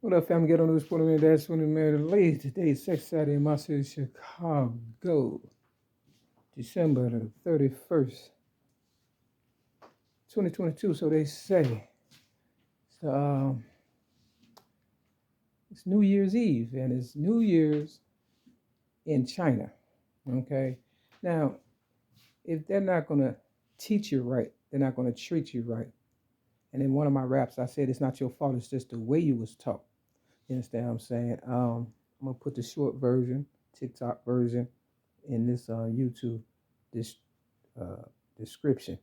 What up, family? Get on this point, man. That's when the man ladies. Today is Sex Saturday in my city, Chicago. December the 31st, 2022. So they say. So, it's New Year's Eve, and it's New Year's in China. Okay? Now, if they're not going to teach you right, they're not going to treat you right. And in one of my raps, I said, it's not your fault, it's just the way you was taught. You understand what I'm saying? I'm going to put the short version, TikTok version, in this YouTube this description.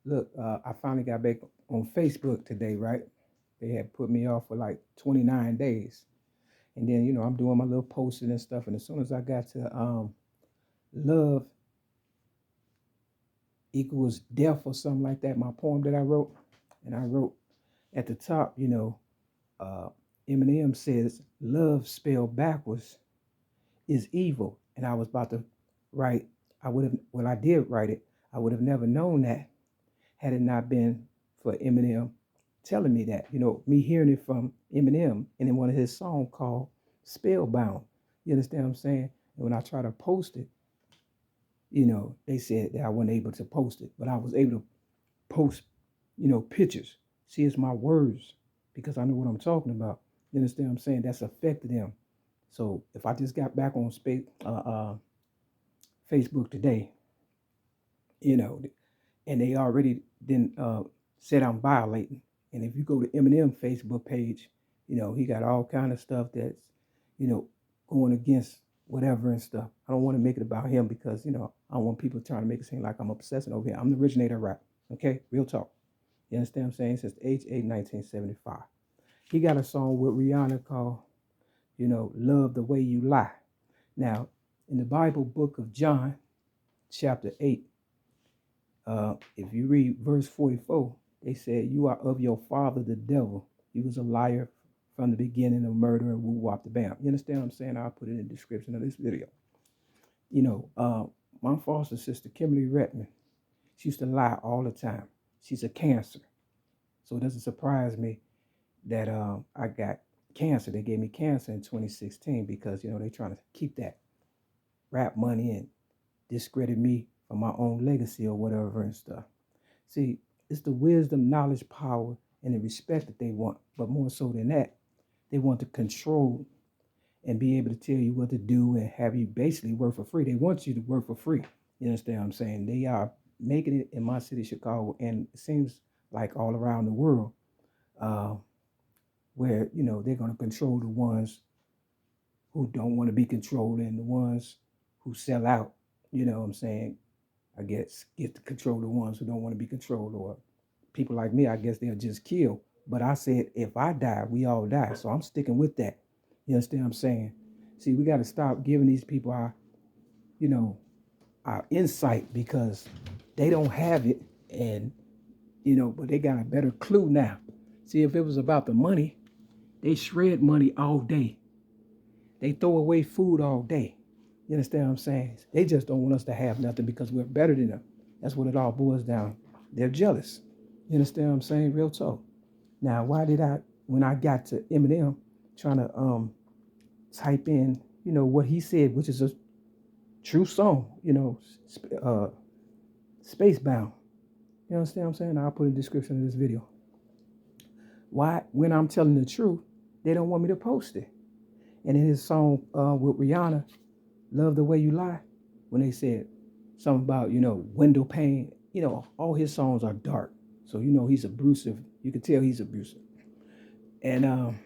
Look, I finally got back on Facebook today, right? They had put me off for like 29 days. And then, I'm doing my little posting and stuff. And as soon as I got to love equals death or something like that, my poem that I wrote, and I wrote at the top, Eminem says, love spelled backwards is evil. And I was about to write, I did write it. I would have never known that had it not been for Eminem telling me that. Me hearing it from Eminem and in one of his songs called Spellbound. You understand what I'm saying? And when I try to post it, they said that I wasn't able to post it, but I was able to post, pictures. See, it's my words because I know what I'm talking about. You understand what I'm saying? That's affected them. So if I just got back on Facebook today, and they already then said I'm violating. And if you go to Eminem Facebook page, he got all kind of stuff that's, going against whatever and stuff. I don't want to make it about him because, I don't want people trying to make it seem like I'm obsessing over here. I'm the originator of rap. Okay? Real talk. You understand what I'm saying? Since age 8, 1975. He got a song with Rihanna called, Love the Way You Lie. Now, in the Bible book of John, chapter 8, if you read verse 44, they said, you are of your father, the devil. He was a liar from the beginning, a murderer, woo wop the bam. You understand what I'm saying? I'll put it in the description of this video. My foster sister, Kimberly Redmond, she used to lie all the time. She's a cancer. So it doesn't surprise me that I got cancer. They gave me cancer in 2016 because, they're trying to keep that rap money and discredit me for my own legacy or whatever and stuff. See, it's the wisdom, knowledge, power, and the respect that they want. But more so than that, they want to control and be able to tell you what to do and have you basically work for free. They want you to work for free. You understand what I'm saying? They are making it in my city, Chicago, and it seems like all around the world, where, they're going to control the ones who don't want to be controlled and the ones who sell out. You know what I'm saying? I guess get to control the ones who don't want to be controlled, or people like me, I guess they'll just kill. But I said, if I die, we all die. So I'm sticking with that. You understand what I'm saying? See, we got to stop giving these people our insight because they don't have it. And, but they got a better clue now. See, if it was about the money, they shred money all day. They throw away food all day. You understand what I'm saying? They just don't want us to have nothing because we're better than them. That's what it all boils down. They're jealous. You understand what I'm saying? Real talk. Now, when I got to Eminem, trying to type in, what he said, which is a true song, Spacebound. You understand what I'm saying? I'll put in the description of this video. Why, when I'm telling the truth, they don't want me to post it. And in his song with Rihanna, Love the Way You Lie, when they said something about, window pane, all his songs are dark. So, he's abusive. You can tell he's abusive. And,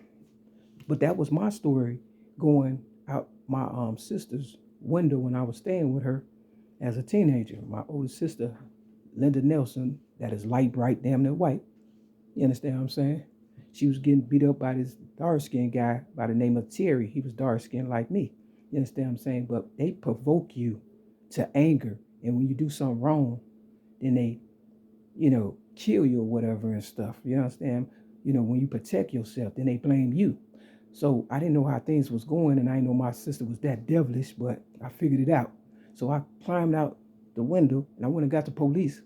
but that was my story going out my sister's window when I was staying with her as a teenager. My older sister, Linda Nelson, that is light, bright, damn near white. You understand what I'm saying? She was getting beat up by this dark-skinned guy by the name of Terry. He was dark-skinned like me. You understand what I'm saying? But they provoke you to anger. And when you do something wrong, then they, kill you or whatever and stuff. You understand? When you protect yourself, then they blame you. So I didn't know how things was going, and I didn't know my sister was that devilish, but I figured it out. So I climbed out the window, and I went and got the police,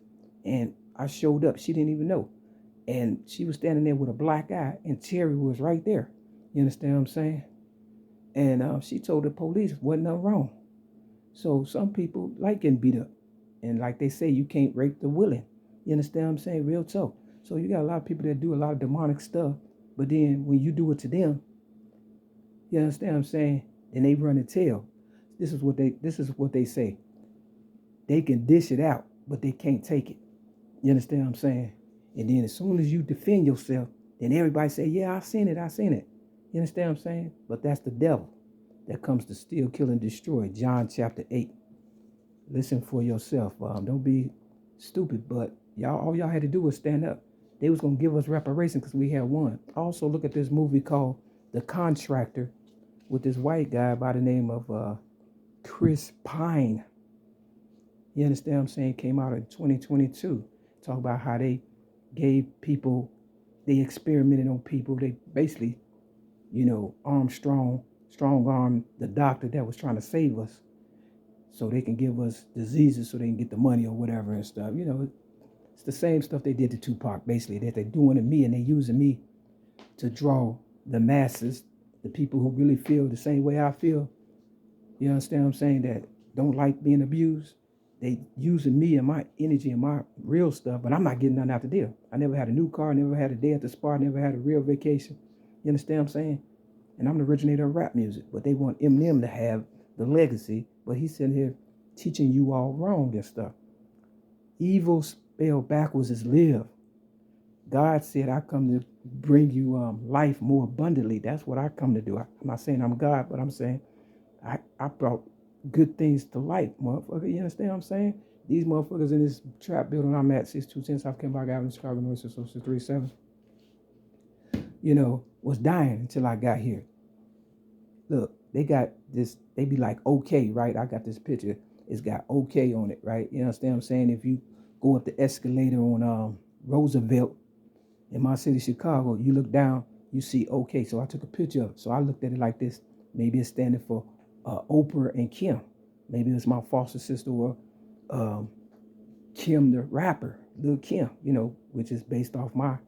and I showed up. She didn't even know. And she was standing there with a black eye, and Terry was right there. You understand what I'm saying? And she told the police wasn't nothing wrong. So some people like getting beat up. And like they say, you can't rape the willing. You understand what I'm saying? Real talk. So you got a lot of people that do a lot of demonic stuff. But then when you do it to them, you understand what I'm saying? Then they run and tell. This is what they say. They can dish it out, but they can't take it. You understand what I'm saying? And then as soon as you defend yourself, then everybody say, yeah, I seen it. You understand what I'm saying? But that's the devil that comes to steal, kill, and destroy. John chapter 8. Listen for yourself. Don't be stupid, but all y'all had to do was stand up. They was going to give us reparation because we had won. Also, look at this movie called The Contractor with this white guy by the name of Chris Pine. You understand what I'm saying? Came out in 2022. Talk about how they gave people, they experimented on people. They basically, strong-arm the doctor that was trying to save us so they can give us diseases so they can get the money or whatever and stuff. It's the same stuff they did to Tupac, basically, that they're doing to me, and they're using me to draw the masses, the people who really feel the same way I feel. You understand what I'm saying? That don't like being abused. They using me and my energy and my real stuff, but I'm not getting nothing out the deal. I never had a new car, never had a day at the spa, never had a real vacation. You understand what I'm saying? And I'm the originator of rap music, but they want Eminem to have the legacy, but he's sitting here teaching you all wrong and stuff. Evil spelled backwards is live. God said, I come to bring you life more abundantly. That's what I come to do. I'm not saying I'm God, but I'm saying I brought good things to life, motherfucker. You understand what I'm saying? These motherfuckers in this trap building I'm at, 6210 South Kemba Avenue, Chicago, North 60637, was dying until I got here. Look, they got this, they be like, okay, right? I got this picture. It's got okay on it, right? You understand what I'm saying? If you go up the escalator on Roosevelt in my city, Chicago, you look down, you see okay. So I took a picture of it. So I looked at it like this. Maybe it's standing for Oprah and Kim. Maybe it's my foster sister or Kim the rapper, Lil Kim, which is based off my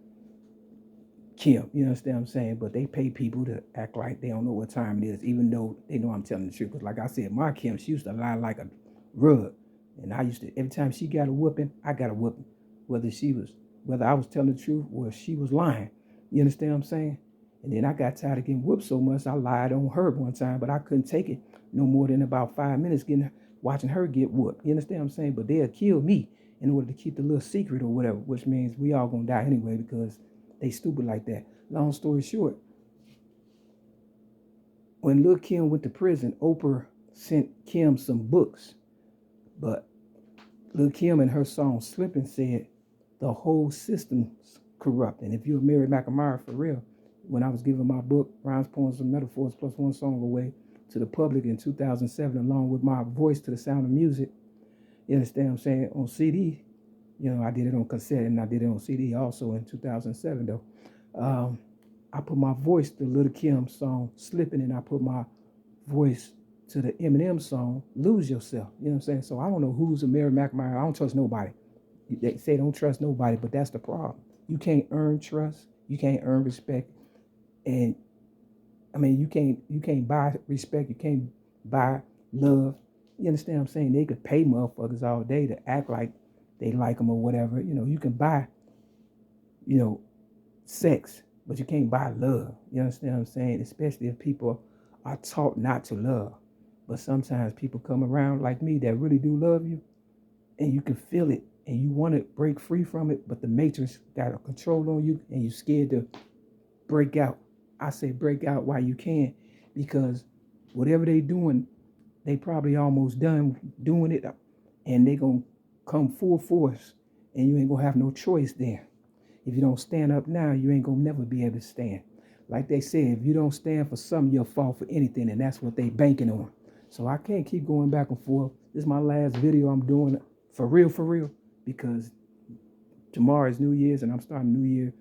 Kim. You understand what I'm saying? But they pay people to act like they don't know what time it is, even though they know I'm telling the truth. Because like I said, my Kim, she used to lie like a rug. And I used to, every time she got a whooping, I got a whooping. Whether I was telling the truth or she was lying. You understand what I'm saying? And then I got tired of getting whooped so much, I lied on her one time, but I couldn't take it no more than about 5 minutes watching her get whooped. You understand what I'm saying? But they'll kill me in order to keep the little secret or whatever, which means we all gonna die anyway because they stupid like that. Long story short, when Lil Kim went to prison, Oprah sent Kim some books, but Lil Kim in her song Slippin said the whole system's corrupt. And if you're Mary McNamara for real, when I was giving my book, Rhymes, Poems, and Metaphors plus one song away to the public in 2007, along with my voice to the sound of music, you understand what I'm saying, on CD, I did it on cassette and I did it on CD also in 2007 though. I put my voice to Lil Kim song Slippin, and I put my voice to the Eminem song Lose Yourself. You know what I'm saying? So I don't know who's a Mary McNamara. I don't trust nobody. They say don't trust nobody, but that's the problem. You can't earn trust. You can't earn respect. And I mean, you can't buy respect. You can't buy love. You understand what I'm saying? They could pay motherfuckers all day to act like they like them or whatever. You can buy, sex, but you can't buy love. You understand what I'm saying? Especially if people are taught not to love. But sometimes people come around like me that really do love you, and you can feel it, and you want to break free from it, but the matrix got a control on you, and you're scared to break out. I say break out while you can, because whatever they doing, they probably almost done doing it, and they gonna come full force, and you ain't gonna have no choice then. If you don't stand up now, you ain't gonna never be able to stand. Like they said, if you don't stand for something, you'll fall for anything, and that's what they banking on. So I can't keep going back and forth. This is my last video I'm doing for real, because tomorrow is New Year's, and I'm starting New Year,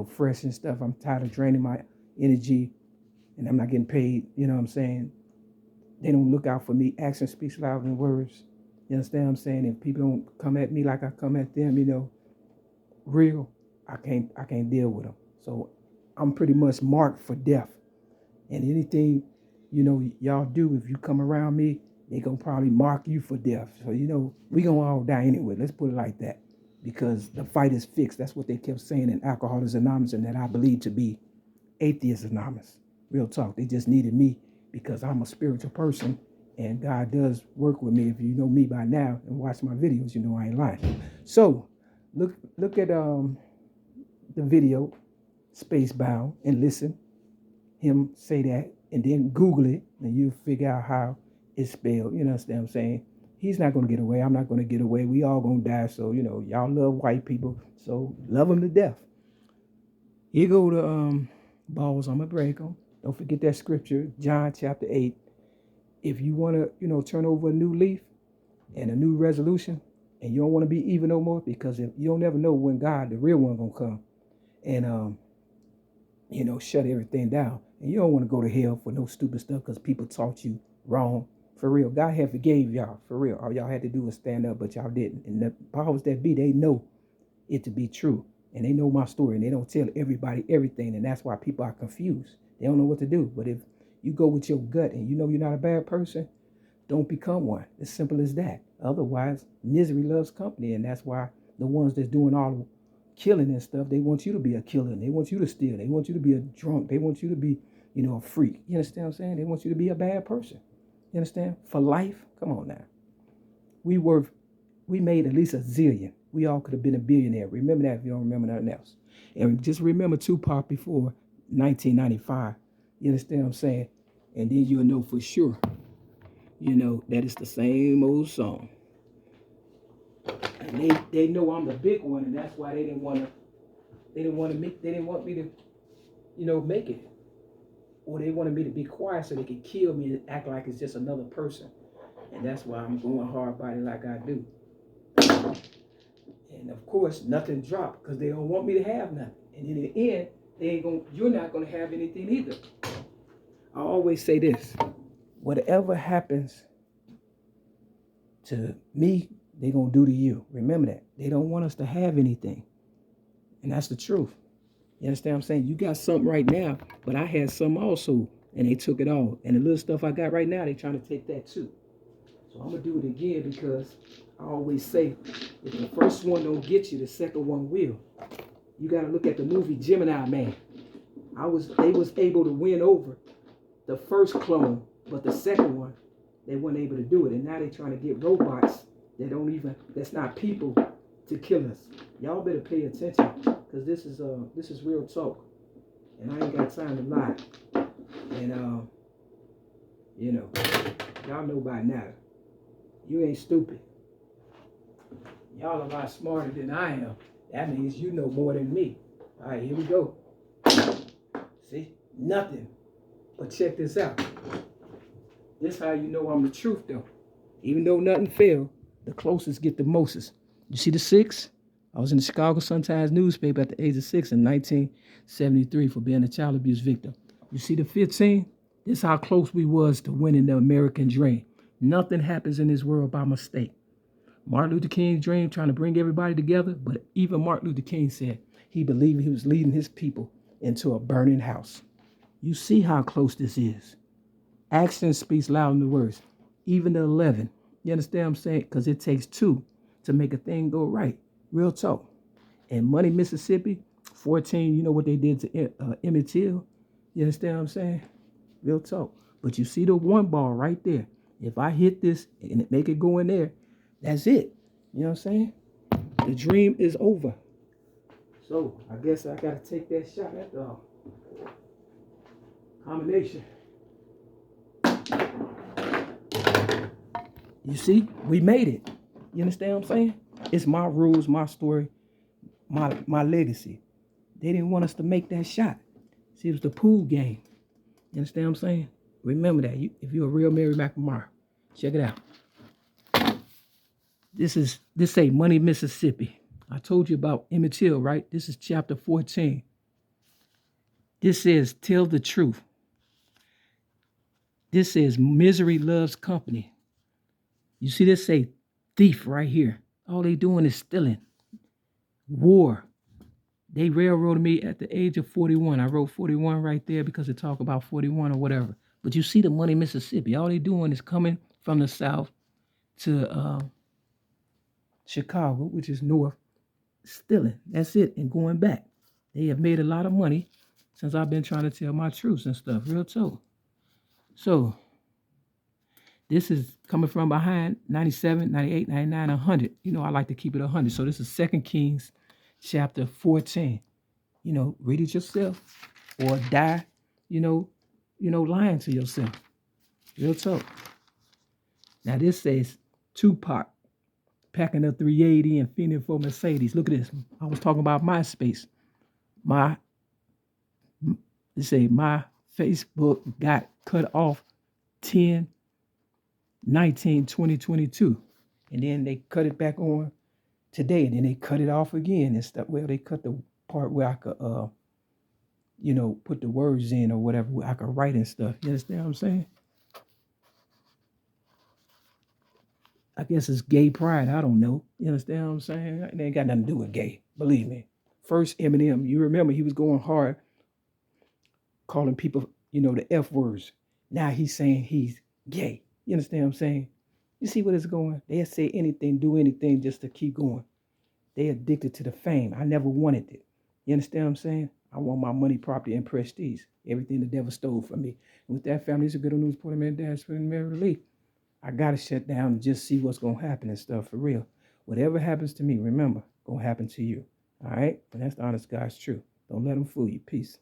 fresh and stuff. I'm tired of draining my energy, and I'm not getting paid. You know what I'm saying? They don't look out for me. Action speaks louder than words. You understand what I'm saying? If people don't come at me like I come at them, real, I can't deal with them. So I'm pretty much marked for death. And anything, you know, y'all do, if you come around me, they gonna probably mark you for death. So, you know, we gonna all die anyway. Let's put it like that. Because the fight is fixed. That's what they kept saying in Alcoholics Anonymous, and that I believe to be Atheists Anonymous. Real talk. They just needed me because I'm a spiritual person, and God does work with me. If you know me by now and watch my videos, you know I ain't lying. So look at the video, Spacebound, and listen him say that, and then Google it, and you'll figure out how it's spelled. You know what I'm saying? He's not going to get away. I'm not going to get away. We all going to die. So, you know, y'all love white people, so love them to death. Here go the balls. I'm going to break them. Don't forget that scripture, John chapter 8. If you want to, you know, turn over a new leaf and a new resolution, and you don't want to be evil no more, because if you don't never know when God, the real one, going to come and, you know, shut everything down. And you don't want to go to hell for no stupid stuff because people taught you wrong. For real, God had forgave y'all. For real, all y'all had to do was stand up, but y'all didn't. And the powers that be, they know it to be true. And they know my story, and they don't tell everybody everything. And that's why people are confused. They don't know what to do. But if you go with your gut and you know you're not a bad person, don't become one. As simple as that. Otherwise, misery loves company. And that's why the ones that's doing all the killing and stuff, they want you to be a killer. And they want you to steal. They want you to be a drunk. They want you to be, you know, a freak. You understand what I'm saying? They want you to be a bad person. You understand? For life? Come on now. We made at least a zillion. We all could have been a billionaire. Remember that if you don't remember nothing else. And just remember Tupac before 1995. You understand what I'm saying? And then you'll know for sure, you know, that it's the same old song. And they know I'm the big one, and that's why they didn't want me to, you know, make it. Or they wanted me to be quiet so they could kill me and act like it's just another person. And that's why I'm going hard body like I do. And of course, nothing dropped because they don't want me to have nothing. And in the end, you're not going to have anything either. I always say this: whatever happens to me, they're going to do to you. Remember that. They don't want us to have anything. And that's the truth. You understand what I'm saying? You got something right now, but I had some also, and they took it all. And the little stuff I got right now, they trying to take that too. So I'm going to do it again because I always say, if the first one don't get you, the second one will. You got to look at the movie Gemini Man. They was able to win over the first clone, but the second one, they weren't able to do it. And now they're trying to get robots that's not people to kill us. Y'all better pay attention because this is real talk. And I ain't got time to lie. And, you know, y'all know by now, you ain't stupid. Y'all a lot smarter than I am. That means you know more than me. All right, here we go. See? Nothing. But check this out. This how you know I'm the truth, though. Even though nothing failed, the closest get the mostest. You see the 6? I was in the Chicago Sun-Times newspaper at the age of 6 in 1973 for being a child abuse victim. You see the 15? This is how close we was to winning the American dream. Nothing happens in this world by mistake. Martin Luther King's dream, trying to bring everybody together, but even Martin Luther King said he believed he was leading his people into a burning house. You see how close this is. Action speaks louder than words. Even the 11. You understand what I'm saying? Because it takes 2 to make a thing go right. Real talk. And Money, Mississippi, 14, you know what they did to Emmett Till? You understand what I'm saying? Real talk. But you see the 1 ball right there. If I hit this and make it go in there, that's it. You know what I'm saying? The dream is over. So I guess I got to take that shot at the combination. You see, we made it. You understand what I'm saying? It's my rules, my story, my legacy. They didn't want us to make that shot. See, it was the pool game. You understand what I'm saying? Remember that. If you're a real Mary McNamara, check it out. This say Money, Mississippi. I told you about Emmett Till, right? This is chapter 14. This says, tell the truth. This says, misery loves company. You see this say thief right here. All they doing is stealing. War. They railroaded me at the age of 41. I wrote 41 right there because it talk about 41 or whatever. But you see the money, Mississippi. All they doing is coming from the South to Chicago, which is north, stealing. That's it, and going back. They have made a lot of money since I've been trying to tell my truths and stuff, real talk. So this is coming from behind 97, 98, 99, 100. You know, I like to keep it 100. So this is 2 Kings chapter 14. You know, read it yourself or die, you know, lying to yourself. Real talk. Now this says Tupac packing a 380 and fiending for Mercedes. Look at this. I was talking about MySpace. They say my Facebook got cut off 10/19/2022. And then they cut it back on today. And then they cut it off again and stuff. Well, they cut the part where I could put the words in or whatever, where I could write and stuff. You understand what I'm saying? I guess it's gay pride. I don't know. You understand what I'm saying? It ain't got nothing to do with gay. Believe me. First Eminem, you remember he was going hard, calling people, the F words. Now he's saying he's gay. You understand what I'm saying? You see what it's going? They'll say anything, do anything just to keep going. They addicted to the fame. I never wanted it. You understand what I'm saying? I want my money, property, and prestige. Everything the devil stole from me. And with that, family, it's a good news for the man, dad's for the man relief. I got to shut down and just see what's going to happen and stuff for real. Whatever happens to me, remember, going to happen to you. All right? And that's the honest God's truth. Don't let them fool you. Peace.